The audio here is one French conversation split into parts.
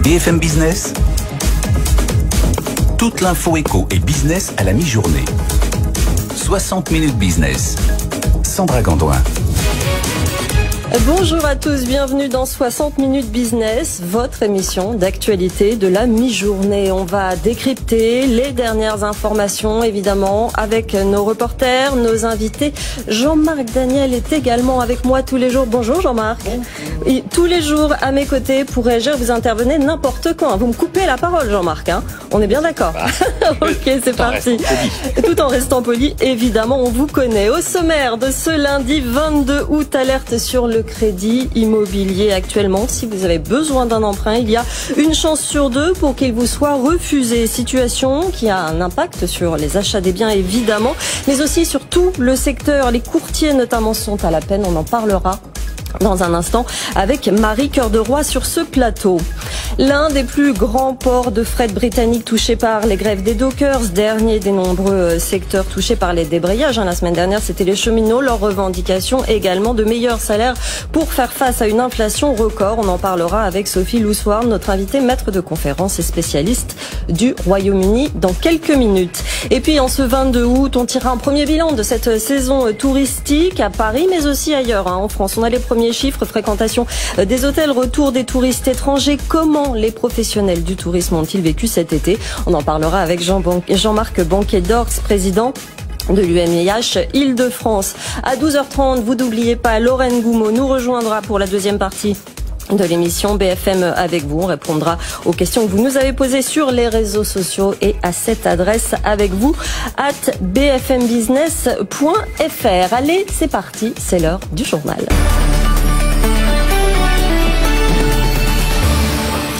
BFM Business, toute l'info éco et business à la mi-journée. 60 minutes business. Sandra Gandoin. Bonjour à tous, bienvenue dans 60 minutes business, votre émission d'actualité de la mi-journée. On va décrypter les dernières informations, évidemment, avec nos reporters, nos invités. Jean-Marc Daniel est également avec moi tous les jours. Bonjour Jean-Marc. Et tous les jours à mes côtés pour réagir, vous intervenez n'importe quand. Vous me coupez la parole Jean-Marc, hein. On est bien d'accord. Ok, c'est parti. Tout en restant poli, évidemment, on vous connaît. Au sommaire de ce lundi 22 août, alerte sur le crédit immobilier actuellement. Si vous avez besoin d'un emprunt, il y a une chance sur deux pour qu'il vous soit refusé. Situation qui a un impact sur les achats des biens évidemment, mais aussi sur tout le secteur. Les courtiers notamment sont à la peine. On en parlera dans un instant avec Marie Cœur de Roi sur ce plateau. L'un des plus grands ports de fret britanniques touchés par les grèves des dockers, dernier des nombreux secteurs touchés par les débrayages. La semaine dernière, c'était les cheminots, leurs revendications également de meilleurs salaires pour faire face à une inflation record. On en parlera avec Sophie Loussoir, notre invitée maître de conférences et spécialiste du Royaume-Uni dans quelques minutes. Et puis en ce 22 août, on tirera un premier bilan de cette saison touristique à Paris, mais aussi ailleurs en France. On a les premiers chiffres, fréquentation des hôtels, retour des touristes étrangers. Comment les professionnels du tourisme ont-ils vécu cet été? On en parlera avec Jean-Marc Banquet-Dorx, président de l'UMIH Île-de-France. À 12h30, vous n'oubliez pas, Lorraine Goumeau nous rejoindra pour la deuxième partie de l'émission BFM avec vous. On répondra aux questions que vous nous avez posées sur les réseaux sociaux et à cette adresse avec vous @bfmbusiness.fr. Allez, c'est parti, c'est l'heure du journal.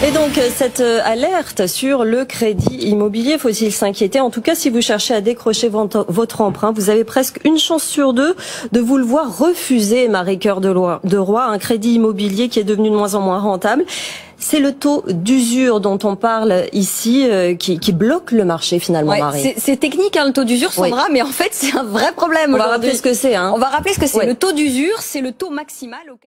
Et donc, cette alerte sur le crédit immobilier, faut-il s'inquiéter? En tout cas, si vous cherchez à décrocher votre emprunt, vous avez presque une chance sur deux de vous le voir refuser, Marie Cœur de Roi, un crédit immobilier qui est devenu de moins en moins rentable. C'est le taux d'usure dont on parle ici qui bloque le marché finalement, Marie. C'est technique le taux d'usure, Sandra, mais en fait c'est un vrai problème. On va rappeler ce que c'est. On va rappeler ce que c'est. Le taux d'usure, c'est le taux maximal auquel